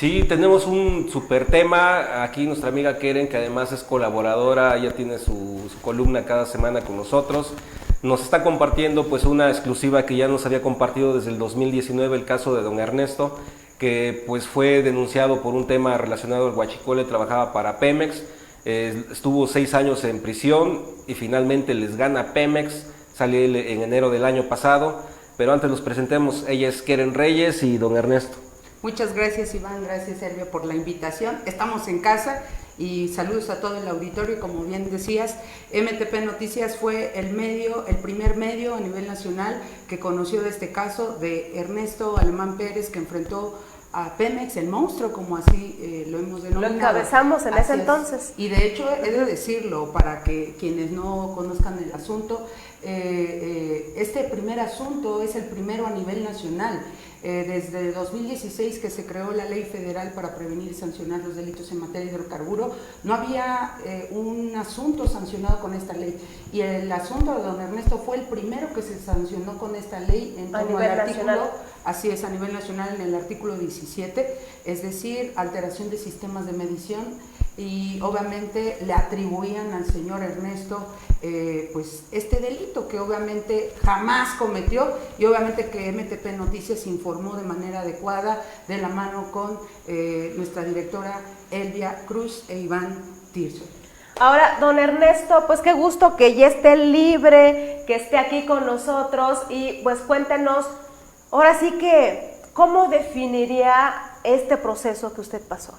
Sí, tenemos un super tema. Aquí nuestra amiga Keren, que además es colaboradora, ella tiene su columna cada semana con nosotros. Nos está compartiendo pues una exclusiva que ya nos había compartido desde el 2019, el caso de don Ernesto, que pues fue denunciado por un tema relacionado al huachicol. Trabajaba para Pemex, estuvo 6 años en prisión y finalmente les gana Pemex, sale en enero del año pasado. Pero antes los presentemos, ella es Keren Reyes y don Ernesto. Muchas gracias, Iván, gracias, Sergio, por la invitación. Estamos en casa y saludos a todo el auditorio. Como bien decías, MTP Noticias fue el primer medio a nivel nacional que conoció de este caso de Ernesto Alemán Pérez, que enfrentó a Pemex, el monstruo, como así lo hemos denominado. Lo encabezamos en ese entonces. Y de hecho, he de decirlo, para que quienes no conozcan el asunto, este primer asunto es el primero a nivel nacional. Desde 2016 que se creó la Ley Federal para prevenir y sancionar los delitos en materia de hidrocarburo, no había un asunto sancionado con esta ley. Y el asunto de don Ernesto fue el primero que se sancionó con esta ley en torno al artículo, así es, a nivel nacional, en el artículo 17, es decir, alteración de sistemas de medición. Y obviamente le atribuían al señor Ernesto pues este delito que obviamente jamás cometió, y obviamente que MTP Noticias informó de manera adecuada de la mano con nuestra directora Elvia Cruz e Iván Tirso. Ahora, don Ernesto, pues qué gusto que ya esté libre, que esté aquí con nosotros y pues cuéntenos, ahora sí que, ¿cómo definiría este proceso que usted pasó?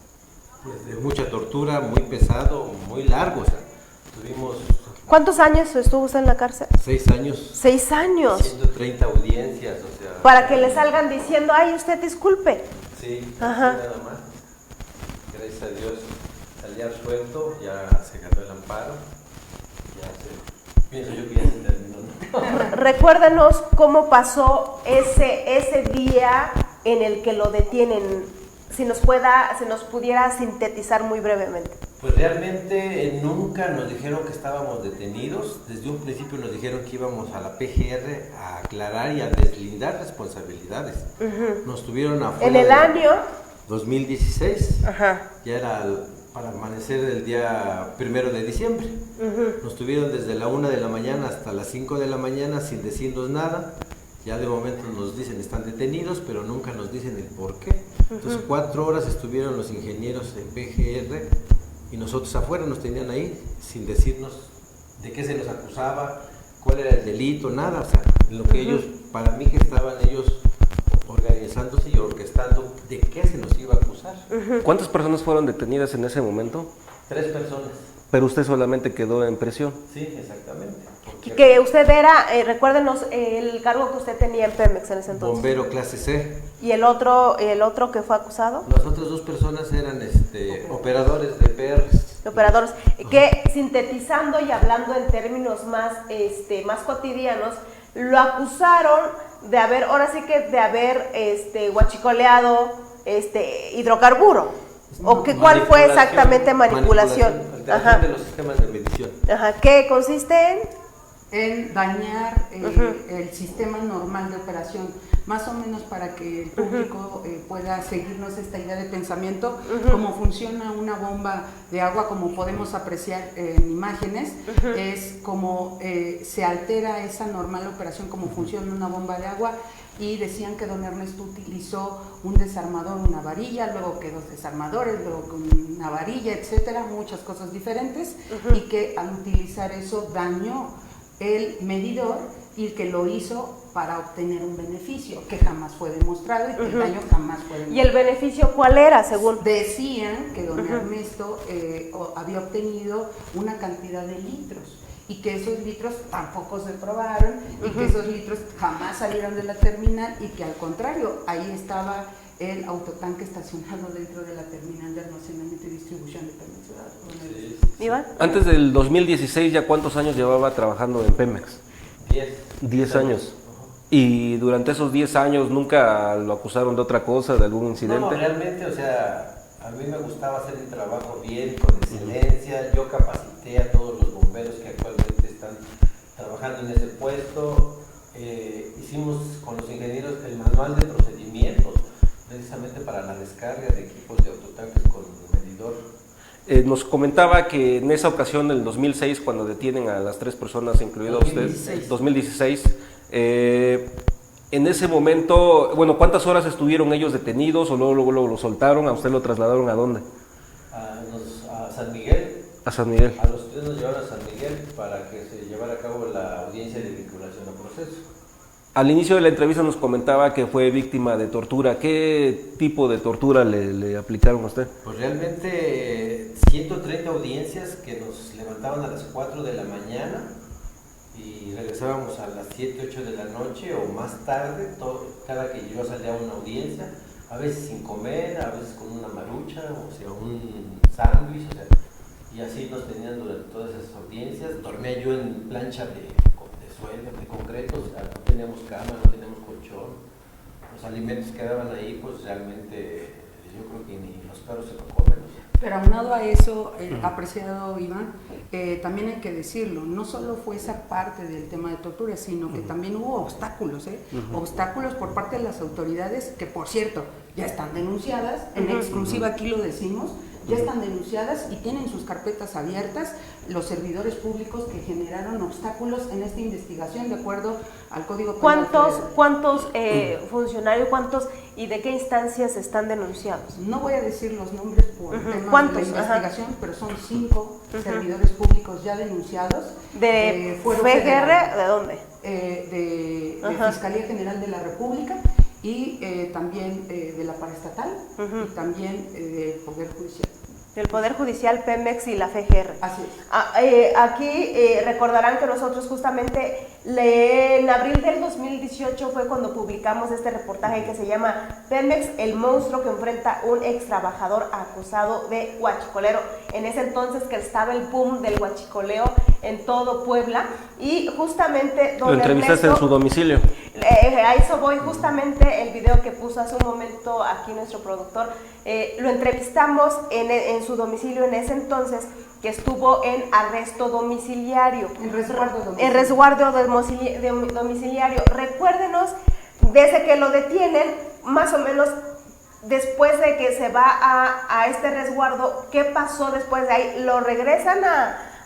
Pues de mucha tortura, muy pesado, muy largo, o sea, tuvimos... ¿Cuántos años estuvo usted en la cárcel? 6 años. 6 años. 130 audiencias, o sea... Para que le salgan diciendo, ay, usted disculpe. Sí, ajá, nada más. Gracias a Dios salía suelto, ya se ganó el amparo, pienso yo que ya se terminó, ¿no? Recuérdenos cómo pasó ese día en el que lo detienen. Si nos pudiera sintetizar muy brevemente. Pues realmente nunca nos dijeron que estábamos detenidos. Desde un principio nos dijeron que íbamos a la PGR a aclarar y a deslindar responsabilidades. Nos tuvieron afuera. En el año 2016. Ajá. Ya era para amanecer el día 1 de diciembre. Nos tuvieron desde la 1 de la mañana hasta las 5 de la mañana sin decirnos nada. Ya de momento nos dicen están detenidos, pero nunca nos dicen el por qué. Entonces 4 horas estuvieron los ingenieros en PGR y nosotros afuera nos tenían ahí sin decirnos de qué se nos acusaba, cuál era el delito, nada. O sea, lo que ellos, para mí que estaban ellos organizándose y orquestando de qué se nos iba a acusar. ¿Cuántas personas fueron detenidas en ese momento? 3 personas. Pero usted solamente quedó en prisión. Sí, exactamente. Y que usted era, recuérdenos el cargo que usted tenía en Pemex en ese entonces. Bombero clase C. ¿Y el otro que fue acusado? Las otras 2 personas eran operadores de PRs. Operadores, que sintetizando y hablando en términos más cotidianos, lo acusaron de haber, ahora sí que de haber huachicoleado hidrocarburo. ¿O que cuál fue exactamente manipulación? Alteración de los sistemas de medición. Ajá, ¿qué consiste en dañar el sistema normal de operación, más o menos para que el público pueda seguirnos esta idea de pensamiento, cómo funciona una bomba de agua, como podemos apreciar en imágenes, es como se altera esa normal operación, como funciona una bomba de agua. Y decían que don Ernesto utilizó un desarmador, una varilla, luego que 2 desarmadores, luego con una varilla, etcétera, muchas cosas diferentes, y que al utilizar eso dañó el medidor y que lo hizo para obtener un beneficio que jamás fue demostrado y que el daño jamás fue demostrado. ¿Y el beneficio cuál era, según? Decían que don Ernesto había obtenido una cantidad de litros y que esos litros tampoco se probaron y que esos litros jamás salieron de la terminal y que al contrario, ahí estaba el autotanque estacionado dentro de la terminal de almacenamiento y distribución de Pemex. ¿Iván? Antes del 2016, ¿ya cuántos años llevaba trabajando en Pemex? 10 años. ¿Y durante esos 10 años nunca lo acusaron de otra cosa, de algún incidente? No, realmente, o sea, a mí me gustaba hacer el trabajo bien, con excelencia. Yo capacité a todos los bomberos que actualmente están trabajando en ese puesto. Hicimos con los ingenieros el manual de procedimientos precisamente para la descarga de equipos de autotanques con medidor. Nos comentaba que en esa ocasión, en el 2006, cuando detienen a las 3 personas, incluido a usted, 2016, en ese momento, bueno, ¿cuántas horas estuvieron ellos detenidos o luego lo soltaron? ¿A usted lo trasladaron a dónde? A San Miguel. A San Miguel. A los 3 nos llevaron a San Miguel para que se llevara a cabo la audiencia de vinculación a proceso. Al inicio de la entrevista nos comentaba que fue víctima de tortura. ¿Qué tipo de tortura le aplicaron a usted? Pues realmente 130 audiencias que nos levantaban a las 4 de la mañana y regresábamos a las 7, 8 de la noche o más tarde, cada que yo salía a una audiencia, a veces sin comer, a veces con una marucha, o sea, un sándwich, o sea, y así nos tenían durante todas esas audiencias. Dormía yo en plancha de suelo, de concreto, o sea, no teníamos cama, no teníamos colchón. Los alimentos que daban ahí, pues realmente yo creo que ni los perros se lo comen. O sea. Pero aunado a eso, apreciado Iván, también hay que decirlo, no solo fue esa parte del tema de tortura, sino que también hubo obstáculos, obstáculos por parte de las autoridades, que por cierto, ya están denunciadas, en exclusiva aquí lo decimos, ya están denunciadas y tienen sus carpetas abiertas los servidores públicos que generaron obstáculos en esta investigación de acuerdo al Código Penal. ¿Cuántos funcionarios, y de qué instancias están denunciados? No voy a decir los nombres por tema de la investigación, pero son 5 servidores públicos ya denunciados. ¿De FGR? ¿De dónde? De Fiscalía General de la República y también de la paraestatal y también del Poder Judicial. Del Poder Judicial, Pemex y la FGR. Así es. Aquí recordarán que nosotros justamente en abril del 2018 fue cuando publicamos este reportaje que se llama Pemex, el monstruo que enfrenta un ex trabajador acusado de huachicolero. En ese entonces que estaba el boom del huachicoleo en todo Puebla y justamente ¿Lo entrevistaste en su domicilio? A eso voy, justamente el video que puso hace un momento aquí nuestro productor, lo entrevistamos en su domicilio en ese entonces, que estuvo en arresto domiciliario. En resguardo domiciliario. En resguardo domiciliario. Recuérdenos, desde que lo detienen, más o menos después de que se va a este resguardo, ¿qué pasó después de ahí? ¿Lo regresan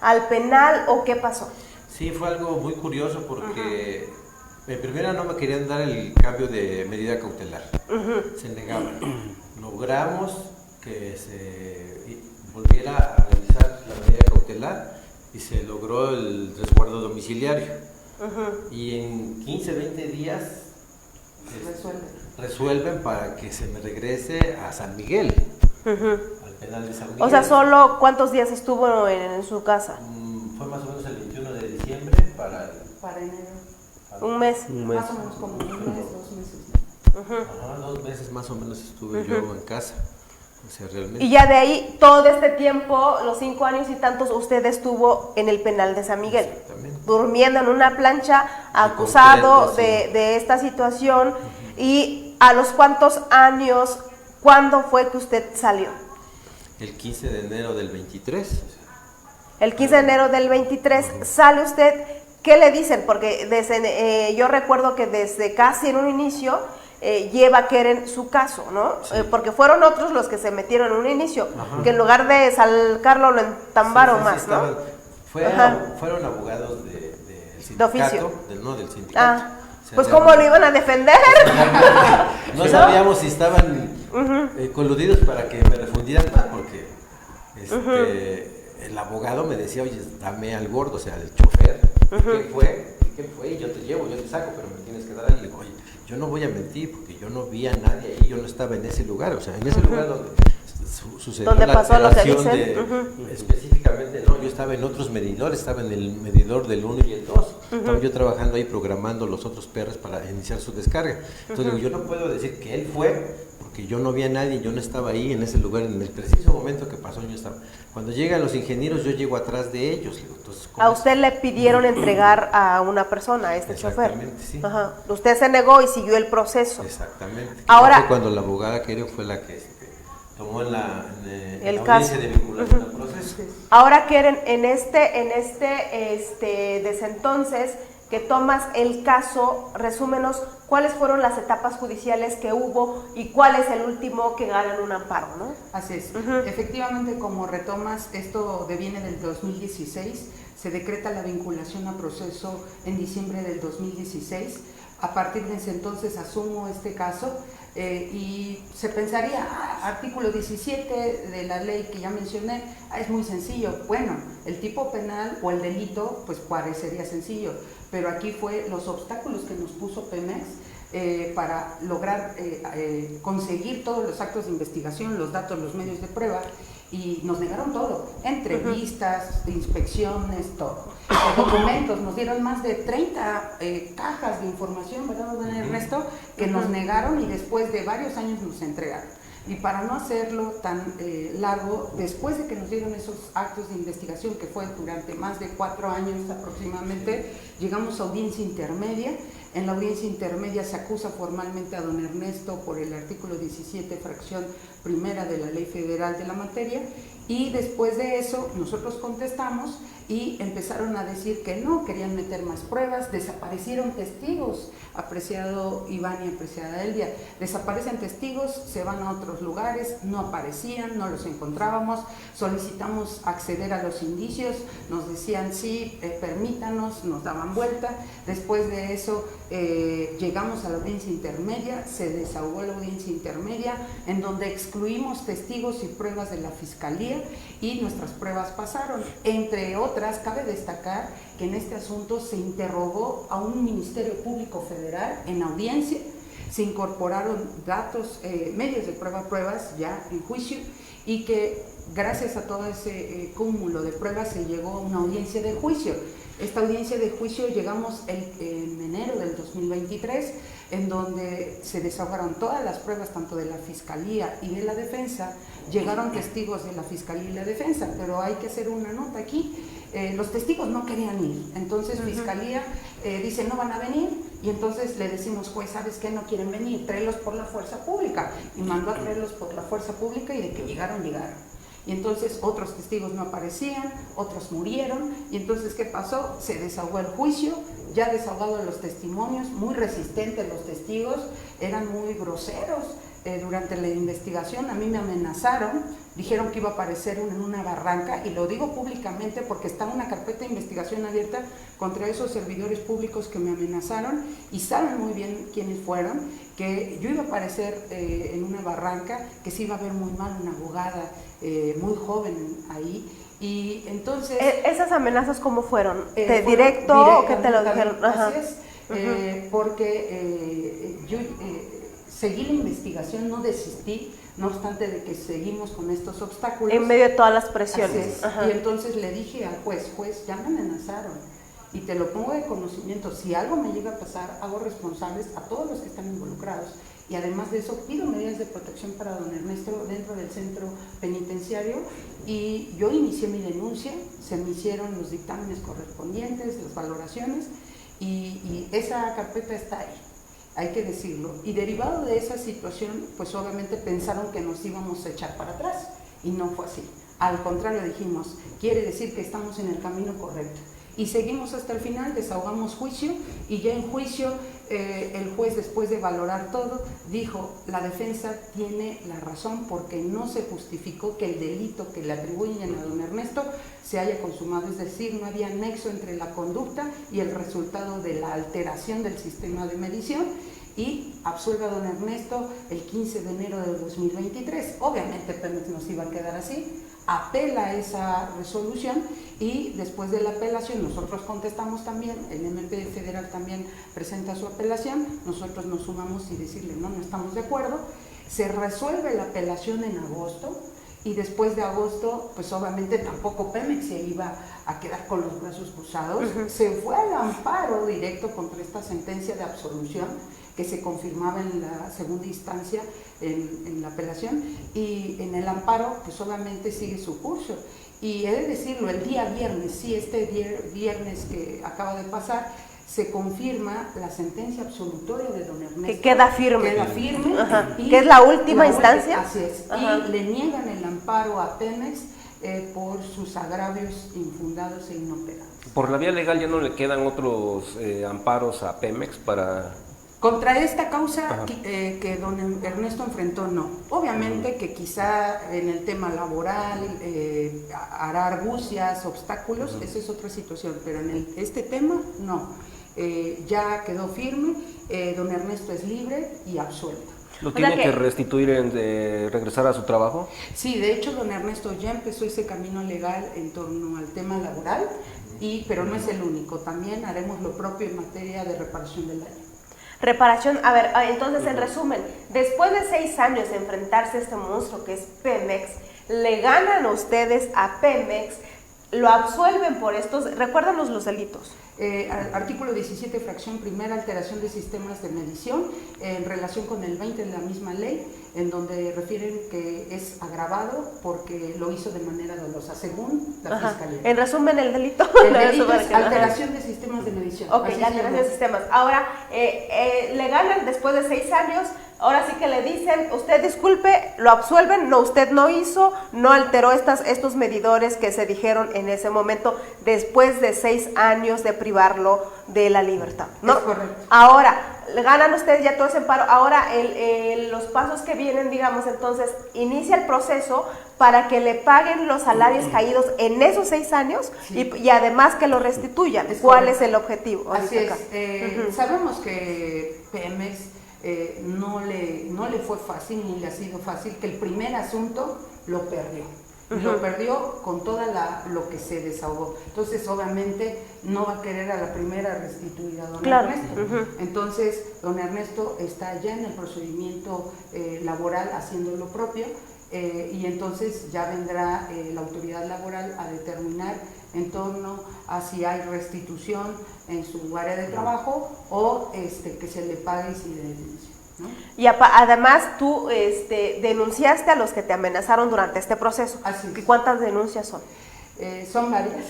al penal o qué pasó? Sí, fue algo muy curioso porque en primera no me querían dar el cambio de medida cautelar. Se negaban. Logramos que se volviera a realizar la medida cautelar y se logró el resguardo domiciliario. Y en 15, 20 días resuelven para que se me regrese a San Miguel, al penal de San Miguel. O sea, ¿solo cuántos días estuvo en su casa? Fue más o menos el 21 de diciembre para enero. Un mes. Más o menos como un mes, 2 meses. 2 meses más o menos estuve yo en casa. O sea, realmente. Y ya de ahí, todo este tiempo, los 5 años y tantos, usted estuvo en el penal de San Miguel, durmiendo en una plancha, acusado de esta situación. ¿Y a los cuántos años, cuándo fue que usted salió? El 15 de enero del 23. El 15 de enero del 23 sale usted. ¿Qué le dicen? Porque yo recuerdo que desde casi en un inicio lleva Keren su caso, ¿no? Sí. Porque fueron otros los que se metieron en un inicio, que en lugar de salcarlo lo entambaron más, ¿no? Fueron abogados del sindicato, del sindicato. Pues ¿cómo lo iban a defender? No sabíamos si estaban coludidos para que me refundieran más, porque el abogado me decía, oye, dame al gordo, o sea, al chofer. ¿Qué fue? Y yo te llevo, yo te saco, pero me tienes que dar. Y le digo, oye, yo no voy a mentir porque yo no vi a nadie ahí, yo no estaba en ese lugar, o sea, en ese lugar donde sucedió ¿Dónde la pasó lo que alteración dicen? Específicamente no, yo estaba en otros medidores, estaba en el medidor del 1 y el 2, estaba yo trabajando ahí programando los otros perros para iniciar su descarga. Entonces digo, yo no puedo decir que él fue, porque yo no vi a nadie, yo no estaba ahí en ese lugar, en el preciso momento que pasó, yo estaba. Cuando llegan los ingenieros, yo llego atrás de ellos. Entonces, ¿a usted le pidieron entregar a una persona, a este chofer? Exactamente, sí. Usted se negó y siguió el proceso. Exactamente. Ahora, fue cuando la abogada Keren fue la que tomó en la caso de vinculación al proceso. Ahora Keren, desde entonces que tomas el caso, resúmenos cuáles fueron las etapas judiciales que hubo y cuál es el último que ganan un amparo, ¿no? Así es. Efectivamente, como retomas, esto deviene del 2016, se decreta la vinculación a proceso en diciembre del 2016. A partir de ese entonces asumo este caso y se pensaría, artículo 17 de la ley que ya mencioné, es muy sencillo. Bueno, el tipo penal o el delito pues parecería sencillo, pero aquí fue los obstáculos que nos puso Pemex para lograr conseguir todos los actos de investigación, los datos, los medios de prueba, y nos negaron todo, entrevistas, inspecciones, todo. Los documentos, nos dieron más de 30 cajas de información, ¿verdad, don Ernesto? Que nos negaron y después de varios años nos entregaron. Y para no hacerlo tan largo, después de que nos dieron esos actos de investigación, que fue durante más de 4 años aproximadamente, llegamos a audiencia intermedia. En la audiencia intermedia se acusa formalmente a don Ernesto por el artículo 17, fracción primera de la Ley Federal de la materia, y después de eso nosotros contestamos y empezaron a decir que no, querían meter más pruebas, desaparecieron testigos, apreciado Iván y apreciada Elvia, desaparecen testigos, se van a otros lugares, no aparecían, no los encontrábamos, solicitamos acceder a los indicios, nos decían sí, permítanos, nos daban vuelta. Después de eso llegamos a la audiencia intermedia, se desahogó la audiencia intermedia, en donde excluimos testigos y pruebas de la Fiscalía y nuestras pruebas pasaron. Entre otras, cabe destacar que en este asunto se interrogó a un Ministerio Público Federal en audiencia, se incorporaron datos, medios de pruebas ya en juicio, y que gracias a todo ese cúmulo de pruebas se llegó a una audiencia de juicio. Esta audiencia de juicio llegamos en enero del 2023, en donde se desahogaron todas las pruebas, tanto de la Fiscalía y de la Defensa. Llegaron testigos de la Fiscalía y la Defensa, pero hay que hacer una nota aquí. Los testigos no querían ir, entonces Fiscalía dice no van a venir, y entonces le decimos, juez, ¿sabes qué? No quieren venir, tráelos por la fuerza pública, y mandó a traerlos por la fuerza pública, y de que llegaron. Y entonces otros testigos no aparecían, otros murieron, y entonces ¿qué pasó? Se desahogó el juicio, ya desahogados los testimonios, muy resistentes los testigos, eran muy groseros. Durante la investigación a mí me amenazaron, dijeron que iba a aparecer en una barranca, y lo digo públicamente porque está una carpeta de investigación abierta contra esos servidores públicos que me amenazaron, y saben muy bien quiénes fueron, que yo iba a aparecer en una barranca, que se iba a ver muy mal, una abogada muy joven ahí. Y entonces... ¿Esas amenazas cómo fueron? ¿De directo o qué te lo dijeron? Así es, porque yo seguí la investigación, no desistí, no obstante de que seguimos con estos obstáculos. En medio de todas las presiones. Y entonces le dije al juez, ya me amenazaron, y te lo pongo de conocimiento, si algo me llega a pasar, hago responsables a todos los que están involucrados. Y además de eso, pido medidas de protección para don Ernesto dentro del centro penitenciario, y yo inicié mi denuncia, se me hicieron los dictámenes correspondientes, las valoraciones, y esa carpeta está ahí, hay que decirlo. Y derivado de esa situación, pues obviamente pensaron que nos íbamos a echar para atrás, y no fue así. Al contrario, dijimos, quiere decir que estamos en el camino correcto. Y seguimos hasta el final, desahogamos juicio, y ya en juicio el juez, después de valorar todo, dijo, la defensa tiene la razón porque no se justificó que el delito que le atribuyen a don Ernesto se haya consumado, es decir, no había nexo entre la conducta y el resultado de la alteración del sistema de medición, y absuelve a don Ernesto el 15 de enero del 2023. Obviamente Pemex nos iba a quedar así, apela esa resolución, y después de la apelación nosotros contestamos también, el MP Federal también presenta su apelación, nosotros nos sumamos y decirle no estamos de acuerdo, se resuelve la apelación en agosto, y después de agosto pues obviamente tampoco Pemex se iba a quedar con los brazos cruzados, se fue al amparo directo contra esta sentencia de absolución que se confirmaba en la segunda instancia en la apelación, y en el amparo pues obviamente sigue su curso. Y he de decirlo, el día viernes, sí, este viernes que acaba de pasar, se confirma la sentencia absolutoria de don Ernesto. Que queda firme. Queda firme. ¿Que es la última instancia? Así es. Y le niegan el amparo a Pemex por sus agravios infundados e inoperables. Por la vía legal ya no le quedan otros amparos a Pemex para... Contra esta causa que don Ernesto enfrentó, no. Obviamente que quizá en el tema laboral hará argucias, obstáculos, esa es otra situación, pero en este tema, no. Ya quedó firme, don Ernesto es libre y absuelto. ¿Lo tiene que restituir, regresar a su trabajo? Sí, de hecho don Ernesto ya empezó ese camino legal en torno al tema laboral, pero no es el único, también haremos lo propio en materia de reparación del daño. Reparación, a ver, entonces en resumen, después de 6 años de enfrentarse a este monstruo que es Pemex, le ganan ustedes a Pemex, lo absuelven por estos, recuérdanos los delitos. Artículo 17, fracción primera, alteración de sistemas de medición, en relación con el 20 de la misma ley, en donde refieren que es agravado porque lo hizo de manera dolosa, según la Fiscalía. En resumen, el delito. El delito es alteración de sistemas de medición. Ok, alteración de sistemas. Ahora, le ganan después de 6 años. Ahora sí que le dicen, usted disculpe, lo absuelven, no, usted no hizo, no alteró estos medidores que se dijeron en ese momento, después de 6 años de privarlo de la libertad, ¿no? Es correcto. Ahora, le ganan ustedes ya todo ese amparo, ahora los pasos que vienen, digamos, entonces, inicia el proceso para que le paguen los salarios caídos en esos 6 años y además que lo restituyan. ¿Cuál es el objetivo? Así es, sabemos que Pemex no le fue fácil, ni le ha sido fácil, que el primer asunto lo perdió. Lo perdió con toda lo que se desahogó. Entonces, obviamente, no va a querer a la primera restituir a don Ernesto. Entonces, don Ernesto está ya en el procedimiento laboral haciendo lo propio, y entonces ya vendrá la autoridad laboral a determinar en torno a si hay restitución en su área de trabajo o que se le pague si le denuncia, ¿no? Y además tú denunciaste a los que te amenazaron durante este proceso. Así es. ¿Cuántas denuncias son? Son varias,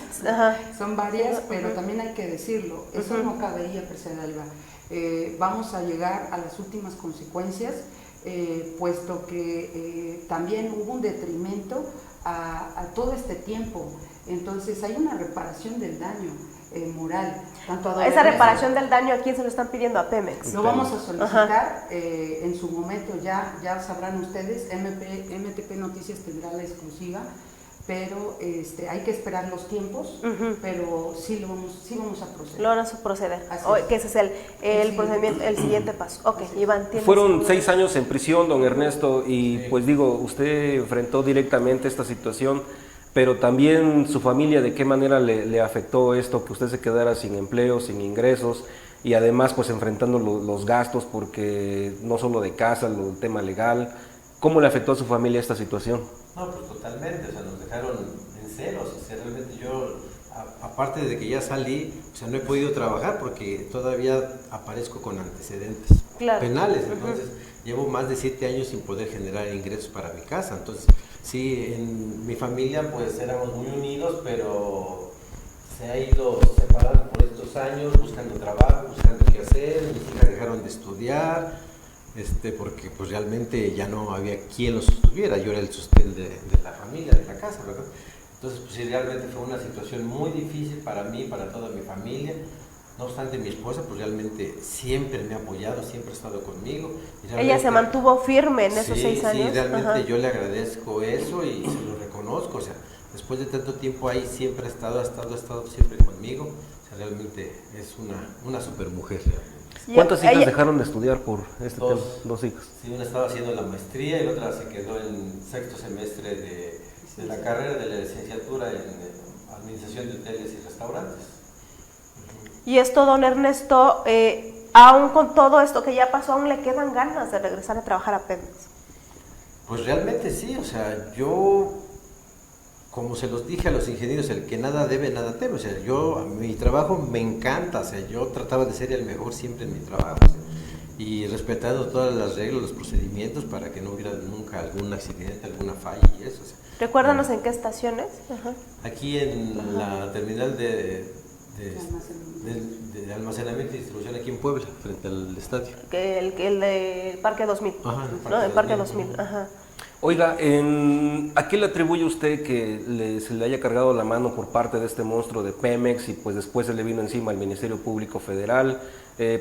son varias, pero también hay que decirlo, eso no cabería, Presidenta. Vamos a llegar a las últimas consecuencias, puesto que también hubo un detrimento a todo este tiempo. Entonces hay una reparación del daño moral. Tanto a Esa reparación del daño, ¿a quién se lo están pidiendo? A Pemex. Lo vamos a solicitar en su momento, ya sabrán ustedes, MTP Noticias tendrá la exclusiva, pero hay que esperar los tiempos, pero sí vamos a proceder. Lo van a proceder, que ese es el procedimiento, el siguiente paso. Ok, Iván, ¿tienes? Fueron 6 años en prisión, don Ernesto, y pues digo, usted enfrentó directamente esta situación, pero también su familia, ¿de qué manera le afectó esto, que usted se quedara sin empleo, sin ingresos, y además pues enfrentando los gastos, porque no solo de casa, el tema legal? ¿Cómo le afectó a su familia esta situación? No, pues totalmente, o sea, nos dejaron en ceros, o sea, realmente yo, aparte de que ya salí, o sea, no he podido trabajar porque todavía aparezco con antecedentes penales, entonces llevo más de 7 años sin poder generar ingresos para mi casa, entonces sí, en mi familia pues éramos muy unidos, pero se ha ido separando por estos años, buscando trabajo, buscando qué hacer, mis hijas dejaron de estudiar, porque pues realmente ya no había quien los sostuviera, yo era el sostén de la familia, de la casa, ¿verdad? Entonces pues sí, realmente fue una situación muy difícil para mí, para toda mi familia. No obstante, mi esposa pues realmente siempre me ha apoyado, siempre ha estado conmigo. Ella se mantuvo firme en esos 6 años. Sí, realmente yo le agradezco eso y se lo reconozco, o sea, después de tanto tiempo ahí siempre ha estado siempre conmigo, o sea, realmente es una super mujer. ¿Cuántas hijas dejaron de estudiar por este tema? 2 hijas. Sí, una estaba haciendo la maestría y la otra se quedó en 6º semestre de la carrera de la licenciatura en Administración de Hoteles y Restaurantes. Y esto, don Ernesto, aún con todo esto que ya pasó, ¿aún le quedan ganas de regresar a trabajar a Pemex? Pues realmente sí, o sea, yo, como se los dije a los ingenieros, el que nada debe, nada teme, o sea, mi trabajo me encanta, o sea, yo trataba de ser el mejor siempre en mi trabajo, o sea, y respetando todas las reglas, los procedimientos para que no hubiera nunca algún accidente, alguna falla y eso. O sea, recuérdanos en qué estaciones. Aquí en la terminal de almacenamiento y distribución aquí en Puebla, frente al estadio. El de Parque 2000. Ajá, el Parque 2000. Ajá. Oiga, ¿a qué le atribuye usted que se le haya cargado la mano por parte de este monstruo de Pemex y pues después se le vino encima al Ministerio Público Federal?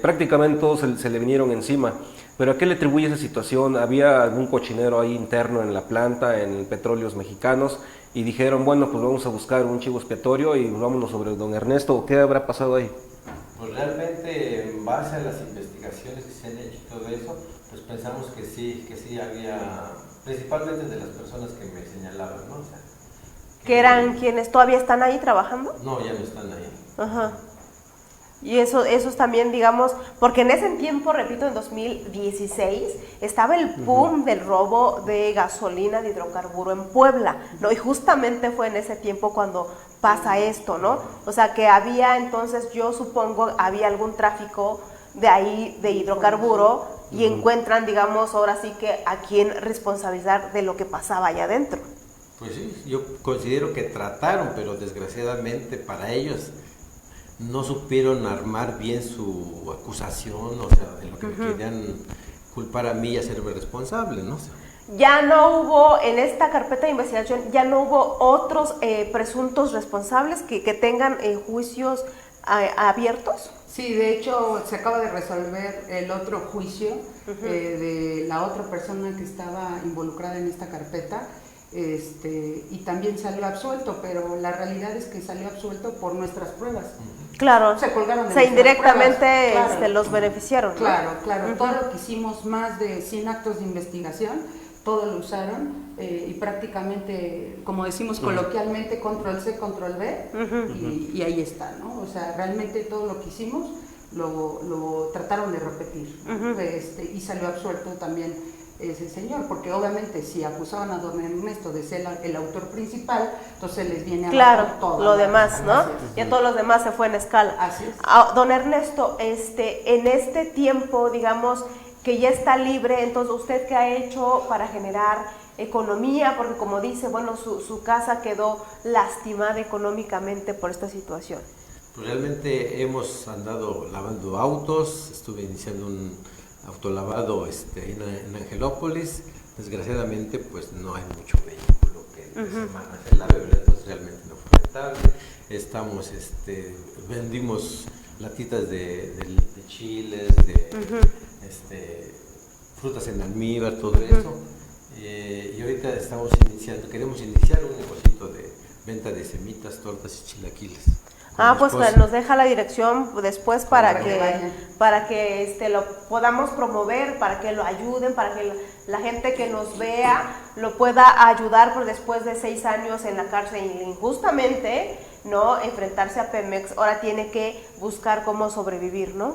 Prácticamente todos se le vinieron encima, pero ¿a qué le atribuye esa situación? ¿Había algún cochinero ahí interno en la planta, en Petróleos Mexicanos, y dijeron, bueno, pues vamos a buscar un chivo expiatorio y vámonos sobre don Ernesto? ¿Qué habrá pasado ahí? Pues realmente, en base a las investigaciones que se han hecho y todo eso, pues pensamos que sí había, principalmente de las personas que me señalaban, ¿no? O sea, ¿Que eran quienes todavía están ahí trabajando? No, ya no están ahí. Ajá. Y eso es también, digamos, porque en ese tiempo, repito, en 2016, estaba el boom del robo de gasolina de hidrocarburo en Puebla, ¿no? Y justamente fue en ese tiempo cuando pasa esto, ¿no? O sea, que había entonces, yo supongo, había algún tráfico de ahí de hidrocarburo y encuentran, digamos, ahora sí que a quién responsabilizar de lo que pasaba allá adentro. Pues sí, yo considero que trataron, pero desgraciadamente para ellos no supieron armar bien su acusación, o sea, de lo que me querían culpar a mí y hacerme responsable, ¿no? Ya no hubo, en esta carpeta de investigación, ya no hubo otros presuntos responsables que tengan juicios abiertos. Sí, de hecho se acaba de resolver el otro juicio de la otra persona que estaba involucrada en esta carpeta. Y también salió absuelto, pero la realidad es que salió absuelto por nuestras pruebas. Claro, Se colgaron de o sea, nuestras indirectamente pruebas. Claro. los beneficiaron, ¿no? Claro, todo lo que hicimos, más de 100 actos de investigación, todo lo usaron y prácticamente, como decimos coloquialmente, control C, control V, y ahí está, ¿no? O sea, realmente todo lo que hicimos lo trataron de repetir, y salió absuelto también ese señor, porque obviamente si acusaban a don Ernesto de ser el autor principal, entonces les viene a todo lo demás, ¿no? Y a todos los demás se fue en escala. Así es. Don Ernesto, en este tiempo, digamos, que ya está libre, entonces, ¿usted qué ha hecho para generar economía? Porque como dice, bueno, su casa quedó lastimada económicamente por esta situación. Pues realmente hemos andado lavando autos, estuve iniciando un autolavado en Angelópolis. Desgraciadamente pues no hay mucho vehículo que en semana se lave, ¿verdad? Entonces realmente no fue rentable. Vendimos latitas de chiles, de frutas en almíbar, todo eso, y ahorita queremos iniciar un negocito de venta de semitas, tortas y chilaquiles. Pues nos deja la dirección después para que lo podamos promover, para que lo ayuden, para que la gente que nos vea lo pueda ayudar, por después de 6 años en la cárcel injustamente, ¿no? Enfrentarse a Pemex, ahora tiene que buscar cómo sobrevivir, ¿no?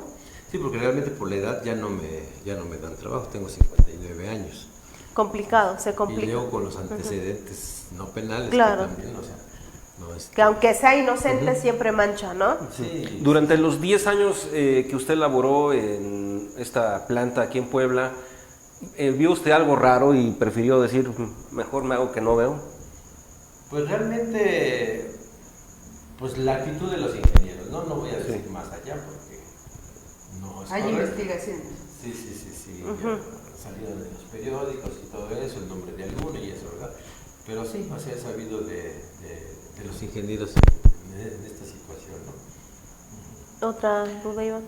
Sí, porque realmente por la edad ya no me dan trabajo, tengo 59 años. Complicado, se complica. Y luego con los antecedentes no penales, claro, que también, o sea, que aunque sea inocente siempre mancha, ¿no? Sí. Durante los 10 años que usted laboró en esta planta aquí en Puebla, ¿vio usted algo raro y prefirió decir, mejor me hago que no veo? Pues realmente, pues la actitud de los ingenieros, no voy a decir más allá porque no es hay correcto. investigaciones. Sí, salieron en los periódicos y todo eso, el nombre de alguno y eso, ¿verdad? Pero sí, o sea, he sabido de los ingenieros en esta situación, ¿no? ¿Otra duda, Iván?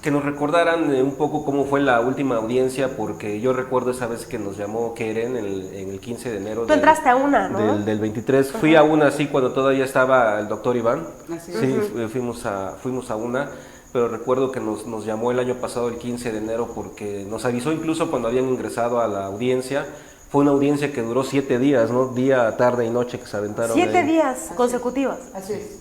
Que nos recordaran un poco cómo fue la última audiencia, porque yo recuerdo esa vez que nos llamó Keren en el 15 de enero. Tú entraste a una, ¿no? Del 23. Fui a una, sí, cuando todavía estaba el doctor Iván. Así sí, fuimos a una, pero recuerdo que nos llamó el año pasado el 15 de enero porque nos avisó incluso cuando habían ingresado a la audiencia. Fue una audiencia que duró 7 días, ¿no? Día, tarde y noche que se aventaron. 7 días consecutivos. Así es,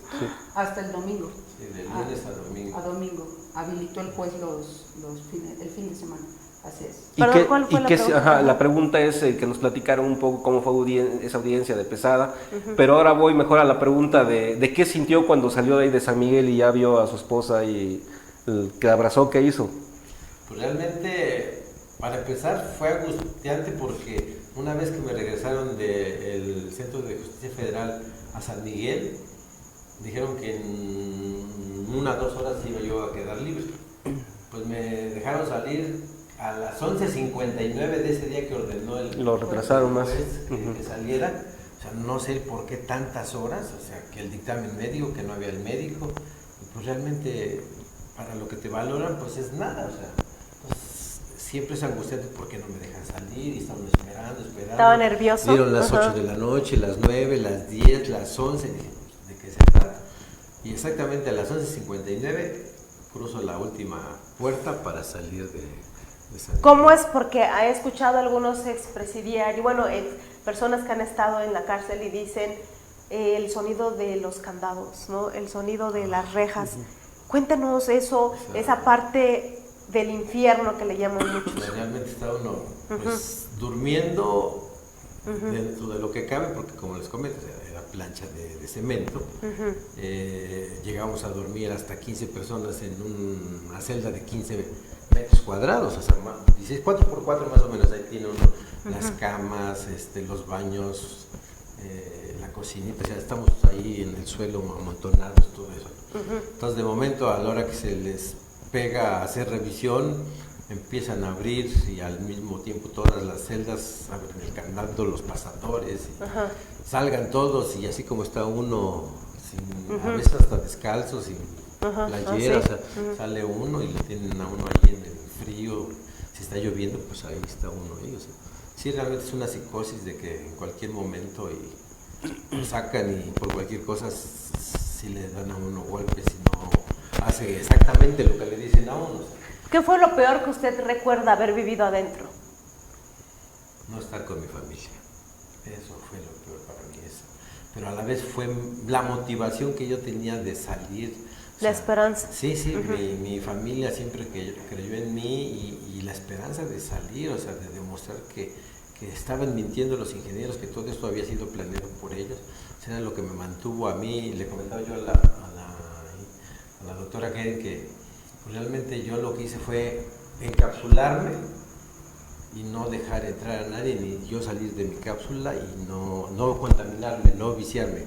hasta el domingo. Sí, de lunes a domingo. A domingo. Habilitó el juez el fin de semana. Así es. ¿Pero cuál fue la pregunta? La pregunta es que nos platicaran un poco cómo fue esa audiencia de pesada, pero ahora voy mejor a la pregunta de qué sintió cuando salió de ahí de San Miguel y ya vio a su esposa y que la abrazó, ¿qué hizo? Pues realmente, para empezar, fue angustiante porque una vez que me regresaron del Centro de Justicia Federal a San Miguel, dijeron que en 1 o 2 horas iba yo a quedar libre. Pues me dejaron salir a las 11:59 de ese día que ordenó el Lo retrasaron más. juez que saliera. O sea, no sé por qué tantas horas, o sea, que el dictamen médico, que no había el médico, y pues realmente para lo que te valoran pues es nada, o sea, pues, siempre es angustiante porque no me dejan salir y estaban esperando. Estaba nervioso. Dieron las 8 de la noche, las 9, las 10, las 11, dije, ¿de qué se trata? Y exactamente a las 11:59 cruzo la última puerta para salir de San ¿Cómo Miguel. es? Porque he escuchado a algunos expresidiarios, bueno, personas que han estado en la cárcel y dicen el sonido de los candados, ¿no? El sonido de las rejas. Cuéntanos eso, esa parte del infierno que le llaman muchos. Realmente está uno pues, durmiendo dentro de lo que cabe, porque como les comento, era plancha de cemento. Llegamos a dormir hasta 15 personas en una celda de 15 metros cuadrados, o sea, 16, 4x4 más o menos, ahí tiene uno las camas, los baños, la cocinita, o sea, estamos ahí en el suelo amontonados, todo eso. Entonces, de momento, a la hora que se les pega a hacer revisión, empiezan a abrir y al mismo tiempo todas las celdas abren el candado, los pasadores, y salgan todos y así como está uno, a veces hasta descalzo, sin playera, o sea, sale uno y lo tienen a uno ahí en el frío, si está lloviendo, pues ahí está uno ahí, o sea, sí, realmente es una psicosis de que en cualquier momento lo sacan y por cualquier cosa si le dan a uno golpes y no hace exactamente lo que le dicen a uno. O sea, ¿qué fue lo peor que usted recuerda haber vivido adentro? no estar con mi familia, eso fue lo peor para mí, eso. Pero a la vez fue la motivación que yo tenía de salir. La esperanza. Sí, mi familia siempre creyó en mí y la esperanza de salir, o sea, de demostrar que estaban mintiendo los ingenieros, que todo esto había sido planeado por ellos. O sea, era lo que me mantuvo a mí. Le comentaba yo a la doctora Keren que pues, realmente yo lo que hice fue encapsularme y no dejar entrar a nadie, ni yo salir de mi cápsula y no contaminarme, no viciarme,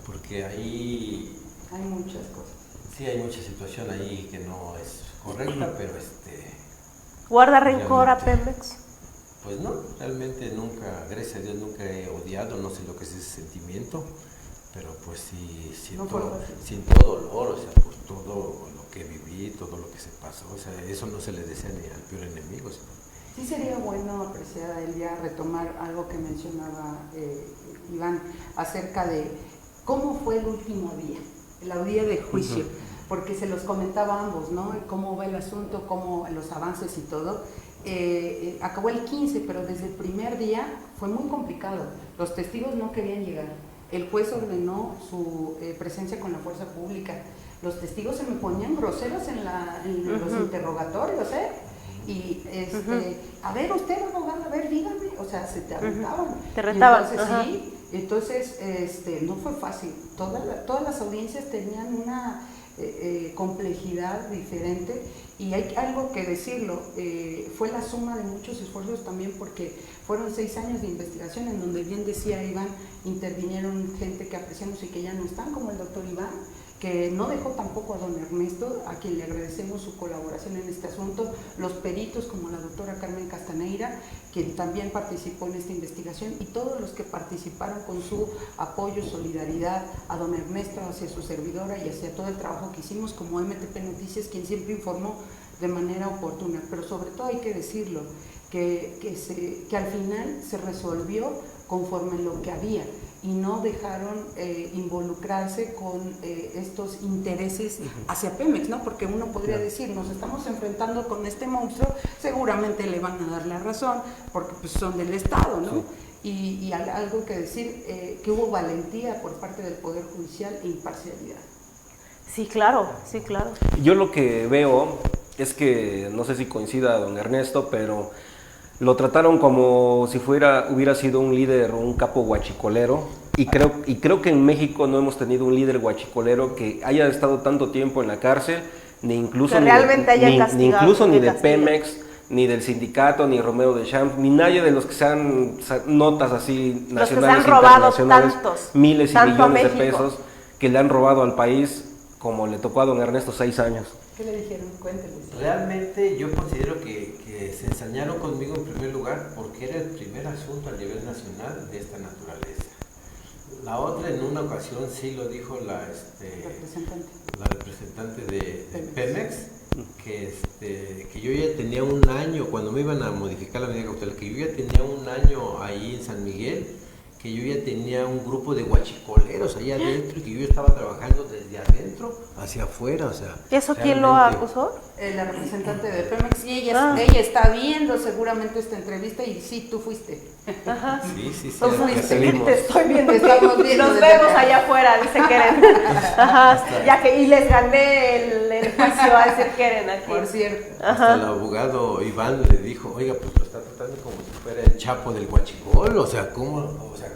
porque ahí Hay muchas cosas. sí hay mucha situación ahí que no es correcta, pero ¿Guarda rencor a realmente, Pemex? pues no, realmente nunca, gracias a Dios nunca he odiado, no sé lo que es ese sentimiento, pero pues sí siento dolor, o sea, por todo lo que viví, todo lo que se pasó, o sea, eso no se le desea ni al peor enemigo. Sí sería bueno, apreciada Elia, retomar algo que mencionaba Iván acerca de cómo fue el último día, el día de juicio, porque se los comentaba a ambos, ¿no? Cómo va el asunto, cómo los avances y todo. Acabó el 15, pero desde el primer día fue muy complicado. Los testigos no querían llegar. El juez ordenó su presencia con la fuerza pública. Los testigos se me ponían groseros en los interrogatorios, ¿eh? Y a ver, usted, abogado, a ver, dígame, o sea, se te aventaban. Te retaban. Entonces, no fue fácil. Todas las audiencias tenían una complejidad diferente y hay algo que decirlo, fue la suma de muchos esfuerzos también porque fueron 6 años de investigación en donde bien decía Iván, intervinieron gente que apreciamos y que ya no están, como el doctor Iván, que no dejó tampoco a don Ernesto, a quien le agradecemos su colaboración en este asunto, los peritos como la doctora Carmen Castaneira, quien también participó en esta investigación, y todos los que participaron con su apoyo, solidaridad a don Ernesto, hacia su servidora y hacia todo el trabajo que hicimos como MTP Noticias, quien siempre informó de manera oportuna, pero sobre todo hay que decirlo, que al final se resolvió conforme lo que había, y no dejaron involucrarse con estos intereses hacia Pemex, ¿no? Porque uno podría decir, nos estamos enfrentando con este monstruo, seguramente le van a dar la razón, porque pues, son del Estado, ¿no? Sí. Y algo que decir, que hubo valentía por parte del Poder Judicial e imparcialidad. Sí, claro, sí, claro. Yo lo que veo es que, no sé si coincida don Ernesto, pero lo trataron como si hubiera sido un líder o un capo guachicolero, y creo que en México no hemos tenido un líder guachicolero que haya estado tanto tiempo en la cárcel, ni incluso ni de Pemex, ni del sindicato, ni Romeo de Champs, ni nadie de los que sean notas así nacionales, internacionales, miles y millones de pesos que le han robado al país, como le tocó a don Ernesto 6 años. ¿Qué le dijeron? Cuénteles. Realmente yo considero que se ensañaron conmigo en primer lugar porque era el primer asunto a nivel nacional de esta naturaleza. La otra, en una ocasión sí lo dijo la representante de Pemex, que yo ya tenía un año, cuando me iban a modificar la medida cautelar, que yo ya tenía un año ahí en San Miguel, que yo ya tenía un grupo de huachicoleros ahí adentro y que yo estaba trabajando desde adentro hacia afuera, o sea. ¿Y eso quién lo acusó? La representante de Pemex, y ella está viendo seguramente esta entrevista y sí, tú fuiste. Ajá. Sí. Tú fuiste, seguimos. te estoy viendo. Estamos viendo Nos desde vemos acá. allá afuera, dice Keren. Ajá, ya que, y les gané el juicio a decir Keren aquí. Por cierto. Hasta el abogado Iván le dijo, oiga, pues lo está tratando como si fuera el Chapo del Huachicol, o sea, ¿cómo? O sea,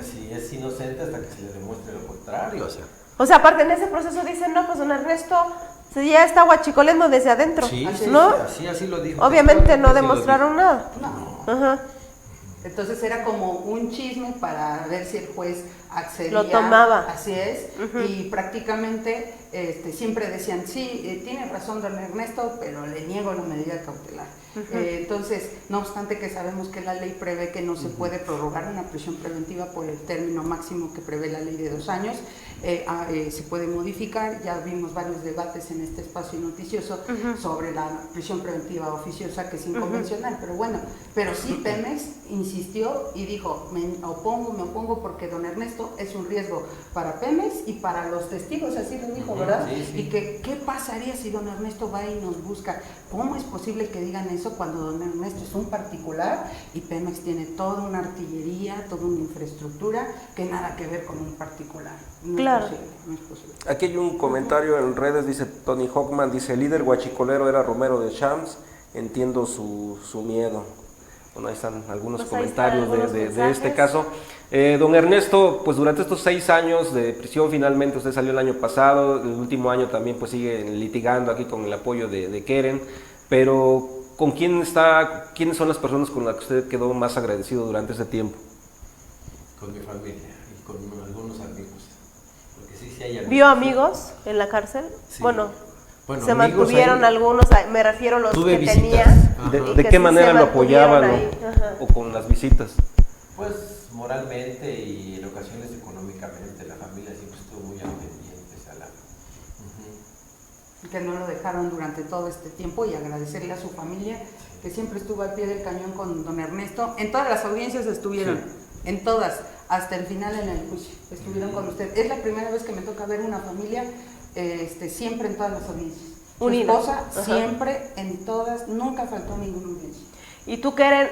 si es inocente hasta que se le demuestre lo contrario, o sea. O sea, aparte en ese proceso dicen, no, pues don Ernesto ya está huachicoleando desde adentro, Sí, ¿no? así lo dijo. Obviamente no Así lo demostraron nada. No. Ajá. Entonces era como un chisme para ver si el juez accedía. Lo tomaba. Así es. Y prácticamente siempre decían, sí, tiene razón don Ernesto, pero le niego la medida cautelar. Entonces, no obstante que sabemos que la ley prevé que no se puede prorrogar una prisión preventiva por el término máximo que prevé la ley de 2 años, se puede modificar. Ya vimos varios debates en este espacio noticioso sobre la prisión preventiva oficiosa, que es inconvencional, pero bueno, pero sí Pemex insistió y dijo, me opongo porque don Ernesto es un riesgo para Pemex y para los testigos, así lo dijo, ¿verdad? Sí. Y que qué pasaría si don Ernesto va y nos busca. ¿Cómo es posible que digan eso cuando don Ernesto es un particular y Pemex tiene toda una artillería, toda una infraestructura que nada que ver con un particular? No Claro. no es posible. Aquí hay un comentario en redes, dice Tony Hockman, dice, el líder huachicolero era Romero de Champs, entiendo su miedo. Bueno, ahí están algunos Pues ahí comentarios están algunos de mensajes. este caso. Don Ernesto, pues durante estos 6 años de prisión, finalmente usted salió el año pasado, el último año también pues sigue litigando aquí con el apoyo de Keren, pero ¿con quiénes son las personas con las que usted quedó más agradecido durante ese tiempo? Con mi familia y con algunos amigos. Porque sí hay amigos. ¿Vio amigos en la cárcel? Sí. Bueno, se amigos mantuvieron ahí. algunos, me refiero a los Tuve que visitas. tenía. Ajá. ¿De que qué sí manera se lo apoyaban mantuvieron ahí. Ajá. o con las visitas? Pues moralmente y en ocasiones económicamente. La familia siempre estuvo muy al pendiente, Sala. Que no lo dejaron durante todo este tiempo, y agradecerle a su familia que siempre estuvo al pie del cañón con don Ernesto. En todas las audiencias estuvieron, en todas, hasta el final en el juicio, estuvieron con usted. Es la primera vez que me toca ver una familia siempre en todas las audiencias. Su Unida. esposa Ajá. siempre en todas, nunca faltó ninguna audiencia. Y tú, Keren,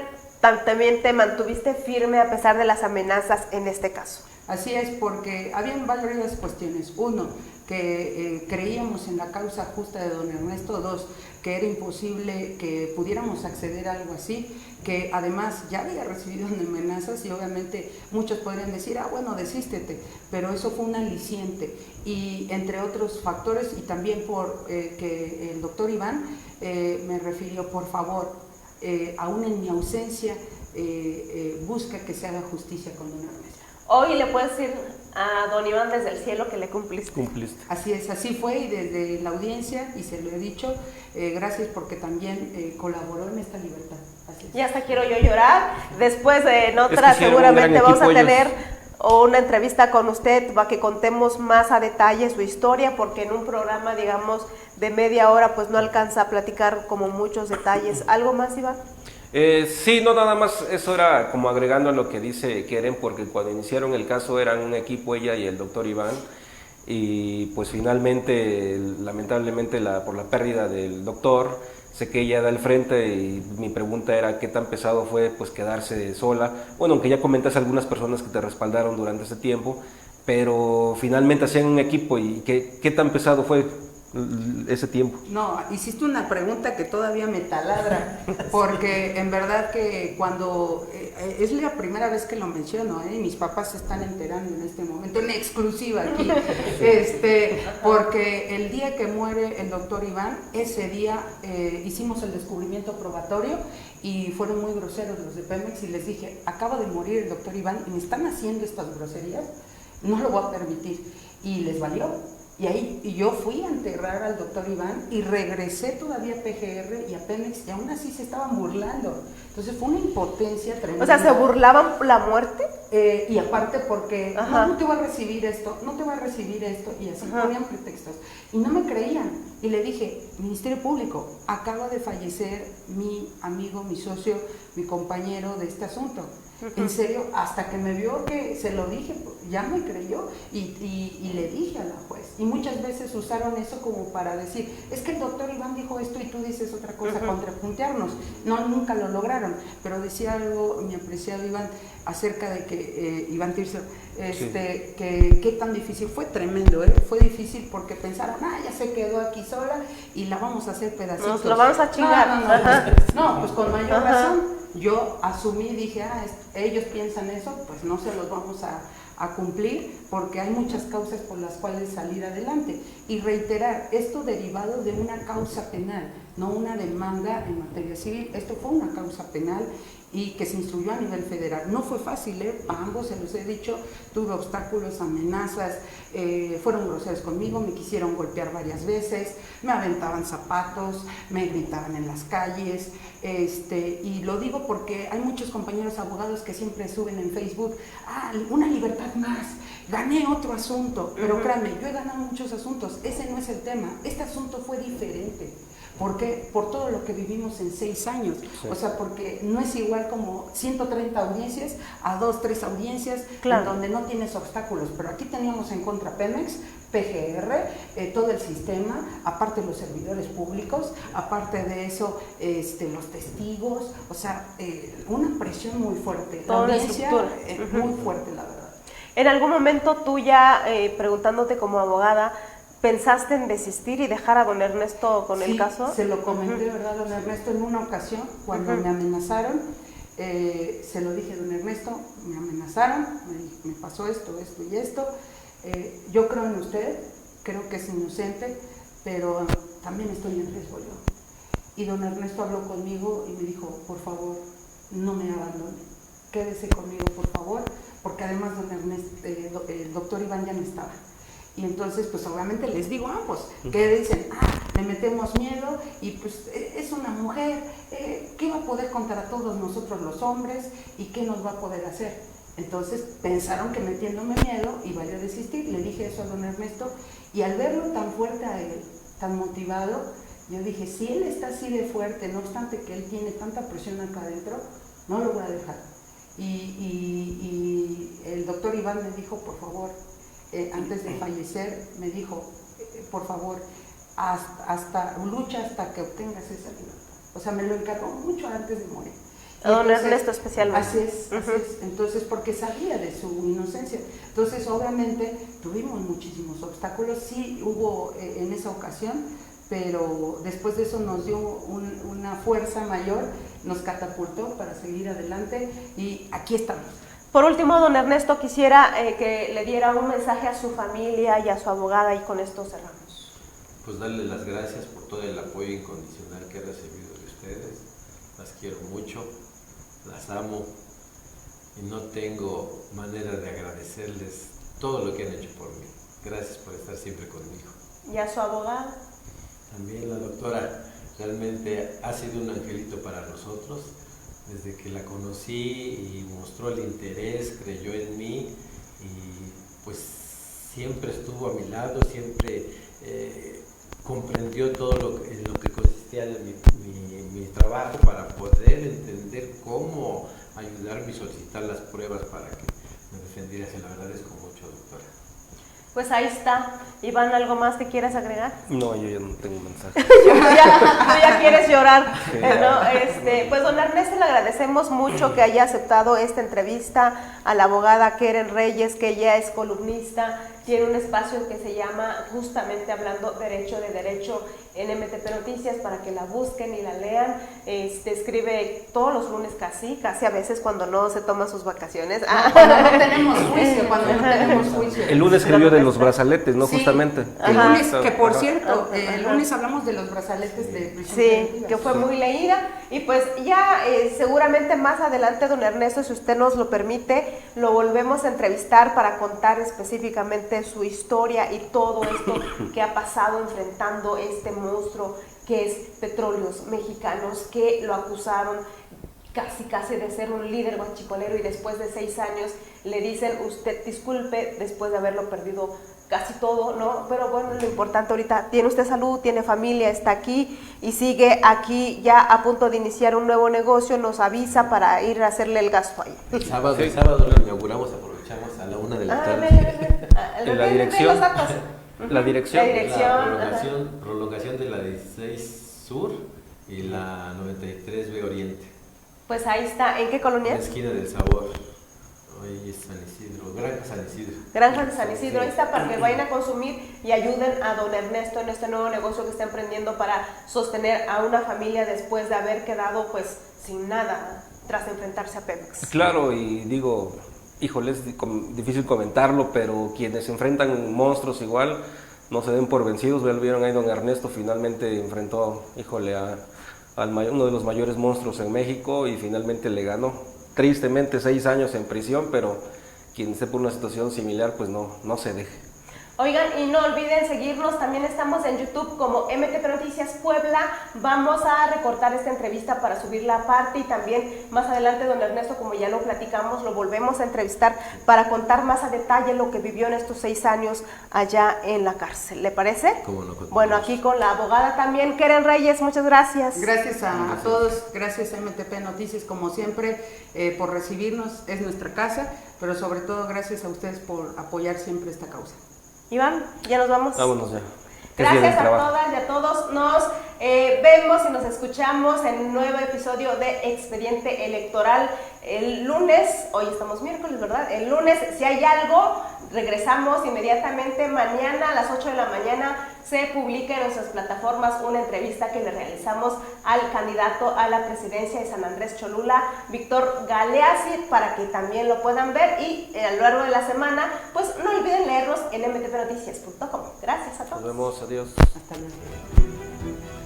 también te mantuviste firme a pesar de las amenazas en este caso. Así es, porque habían varias cuestiones. Uno, que creíamos en la causa justa de don Ernesto. Dos, que era imposible que pudiéramos acceder a algo así, que además ya había recibido amenazas y obviamente muchos podrían decir, bueno, desístete, pero eso fue un aliciente. Y entre otros factores, y también por que el doctor Iván me refirió, por favor, aún en mi ausencia, busca que se haga justicia con don Ernesto. Hoy le puedes decir a don Iván desde el cielo que le cumpliste. Así es, así fue, y desde la audiencia, y se lo he dicho, gracias porque también colaboró en esta libertad. Así es. Ya hasta quiero yo llorar. Después en otra Es que hicieron un seguramente gran vamos a equipo tener una entrevista con usted para que contemos más a detalle su historia, porque en un programa, digamos, de media hora, pues no alcanza a platicar como muchos detalles. ¿Algo más, Iván? Sí, no, nada más, eso era como agregando a lo que dice Keren, porque cuando iniciaron el caso eran un equipo, ella y el doctor Iván, y pues finalmente, lamentablemente, por la pérdida del doctor, sé que ella da el frente, y mi pregunta era qué tan pesado fue pues quedarse sola. Bueno, aunque ya comentas algunas personas que te respaldaron durante ese tiempo, pero finalmente hacían un equipo, y qué tan pesado fue ese tiempo. No, hiciste una pregunta que todavía me taladra, porque en verdad que cuando, es la primera vez que lo menciono, y mis papás se están enterando en este momento, en exclusiva aquí, porque el día que muere el doctor Iván, ese día hicimos el descubrimiento probatorio y fueron muy groseros los de Pemex, y les dije, acaba de morir el doctor Iván y me están haciendo estas groserías, no lo voy a permitir, y les valió. Y yo fui a enterrar al doctor Iván y regresé todavía a PGR y a Pemex y aún así se estaban burlando. Entonces fue una impotencia tremenda. O sea, ¿se burlaban la muerte? Y aparte porque no te va a recibir esto, no te va a recibir esto, y así ponían pretextos. Y no me creían. Y le dije, Ministerio Público, acaba de fallecer mi amigo, mi socio, mi compañero de este asunto. En serio, hasta que me vio que se lo dije, ya me creyó y le dije a la juez. Y muchas veces usaron eso como para decir, es que el doctor Iván dijo esto y tú dices otra cosa, contrapuntearnos. No, nunca lo lograron, pero decía algo mi apreciado Iván acerca de que, Iván Tirso, que qué tan difícil, fue tremendo, fue difícil porque pensaron, ya se quedó aquí sola y la vamos a hacer pedacitos. Nos lo vamos a chingar. No, pues con mayor razón. Yo asumí, dije, ellos piensan eso, pues no se los vamos a cumplir, porque hay muchas causas por las cuales salir adelante. Y reiterar, esto derivado de una causa penal, no una demanda en materia civil. Esto fue una causa penal y que se instruyó a nivel federal. No fue fácil, a ambos se los he dicho, tuve obstáculos, amenazas, fueron groseros conmigo, me quisieron golpear varias veces, me aventaban zapatos, me gritaban en las calles, y lo digo porque hay muchos compañeros abogados que siempre suben en Facebook, una libertad más, gané otro asunto, pero créanme, yo he ganado muchos asuntos, ese no es el tema, este asunto fue diferente. ¿Por qué? Por todo lo que vivimos en 6 años. Sí. O sea, porque no es igual como 130 audiencias a 2, 3 audiencias, claro, en donde no tienes obstáculos. Pero aquí teníamos en contra Pemex, PGR, todo el sistema, aparte los servidores públicos, aparte de eso, los testigos, o sea, una presión muy fuerte. Toda la audiencia muy fuerte, la verdad. En algún momento tú ya, preguntándote como abogada, ¿pensaste en desistir y dejar a don Ernesto con el caso? Se lo comenté, ¿verdad, don Ernesto? En una ocasión, cuando me amenazaron, se lo dije, don Ernesto, me amenazaron, me pasó esto, esto y esto. Yo creo en usted, creo que es inocente, pero también estoy en riesgo yo. Y don Ernesto habló conmigo y me dijo, por favor, no me abandone, quédese conmigo, por favor, porque además don Ernesto, el doctor Iván ya no estaba. Y entonces, pues obviamente les digo a ambos, que dicen, le metemos miedo y pues es una mujer, ¿qué va a poder contar a todos nosotros los hombres y qué nos va a poder hacer? Entonces pensaron que metiéndome miedo iba a desistir, le dije eso a don Ernesto y al verlo tan fuerte a él, tan motivado, yo dije, si él está así de fuerte, no obstante que él tiene tanta presión acá adentro, no lo voy a dejar. Y el doctor Iván me dijo, por favor, antes de fallecer, me dijo, por favor, lucha hasta que obtengas esa libertad. O sea, me lo encargó mucho antes de morir. A don Ernesto especialmente. Así es. Entonces, porque sabía de su inocencia. Entonces, obviamente, tuvimos muchísimos obstáculos. Sí hubo en esa ocasión, pero después de eso nos dio una fuerza mayor, nos catapultó para seguir adelante y aquí estamos. Por último, don Ernesto, quisiera que le diera un mensaje a su familia y a su abogada y con esto cerramos. Pues darle las gracias por todo el apoyo incondicional que he recibido de ustedes. Las quiero mucho, las amo y no tengo manera de agradecerles todo lo que han hecho por mí. Gracias por estar siempre conmigo. ¿Y a su abogada? También la doctora realmente ha sido un angelito para nosotros. Desde que la conocí y mostró el interés, creyó en mí y pues siempre estuvo a mi lado, siempre comprendió todo en lo que consistía de mi trabajo para poder entender cómo ayudarme y solicitar las pruebas para que me defendiera. Se lo agradezco mucho, doctora. Pues ahí está. Iván, ¿algo más que quieras agregar? No, yo ya no tengo mensaje. Tú ya quieres llorar. Sí. ¿No? Pues don Ernesto, le agradecemos mucho que haya aceptado esta entrevista a la abogada Keren Reyes, que ella es columnista, tiene un espacio que se llama justamente hablando Derecho de Derecho en MTP Noticias para que la busquen y la lean. Escribe todos los lunes casi a veces cuando no se toma sus vacaciones. Cuando no tenemos juicio, El lunes escribió de los brazaletes, ¿no? Sí, justamente. El lunes, que por cierto, el lunes hablamos de los brazaletes de prisión. Sí, que fue muy leída. Y pues ya seguramente más adelante, don Ernesto, si usted nos lo permite, lo volvemos a entrevistar para contar específicamente obviamente su historia y todo esto que ha pasado enfrentando este monstruo que es Petróleos Mexicanos, que lo acusaron casi de ser un líder guachicolero, y después de 6 años le dicen, usted disculpe, después de haberlo perdido casi todo, ¿no? Pero bueno, lo importante ahorita, tiene usted salud, tiene familia, está aquí y sigue aquí ya a punto de iniciar un nuevo negocio, nos avisa para ir a hacerle el gasto ahí. El sábado lo inauguramos, aprovechamos a la 1 de la tarde. En la dirección. La dirección. La prolongación de la 16 Sur y la 93B Oriente. Pues ahí está, ¿en qué colonia? En la esquina del Sabor. Ahí es San Isidro, Granja San Isidro. Granja de San Isidro, ahí está, para que vayan a consumir y ayuden a don Ernesto en este nuevo negocio que está emprendiendo para sostener a una familia después de haber quedado pues sin nada tras enfrentarse a Pemex. Claro, y digo, híjole, es difícil comentarlo, pero quienes enfrentan monstruos igual, no se den por vencidos. Vieron ahí don Ernesto, finalmente enfrentó, híjole, a uno de los mayores monstruos en México y finalmente le ganó. Tristemente 6 años en prisión, pero quien esté por una situación similar, pues no se deje. Oigan, y no olviden seguirnos, también estamos en YouTube como MTP Noticias Puebla. Vamos a recortar esta entrevista para subirla aparte, y también más adelante don Ernesto, como ya lo platicamos, lo volvemos a entrevistar para contar más a detalle lo que vivió en estos 6 años allá en la cárcel. ¿Le parece? ¿Cómo no? Bueno, aquí con la abogada también, Keren Reyes, muchas gracias. Gracias a todos, gracias a MTP Noticias como siempre por recibirnos, es nuestra casa, pero sobre todo gracias a ustedes por apoyar siempre esta causa. Iván, ya nos vamos. Vámonos ya. Gracias a todas y a todos. Nos vemos y nos escuchamos en un nuevo episodio de Expediente Electoral el lunes. Hoy estamos miércoles, ¿verdad? El lunes, si hay algo, regresamos inmediatamente. Mañana a las 8 de la mañana se publica en nuestras plataformas una entrevista que le realizamos al candidato a la presidencia de San Andrés Cholula, Víctor Galeazzi, para que también lo puedan ver, y a lo largo de la semana, pues no olviden leernos en mtpnoticias.com. Gracias a todos. Nos vemos, adiós. Hasta luego.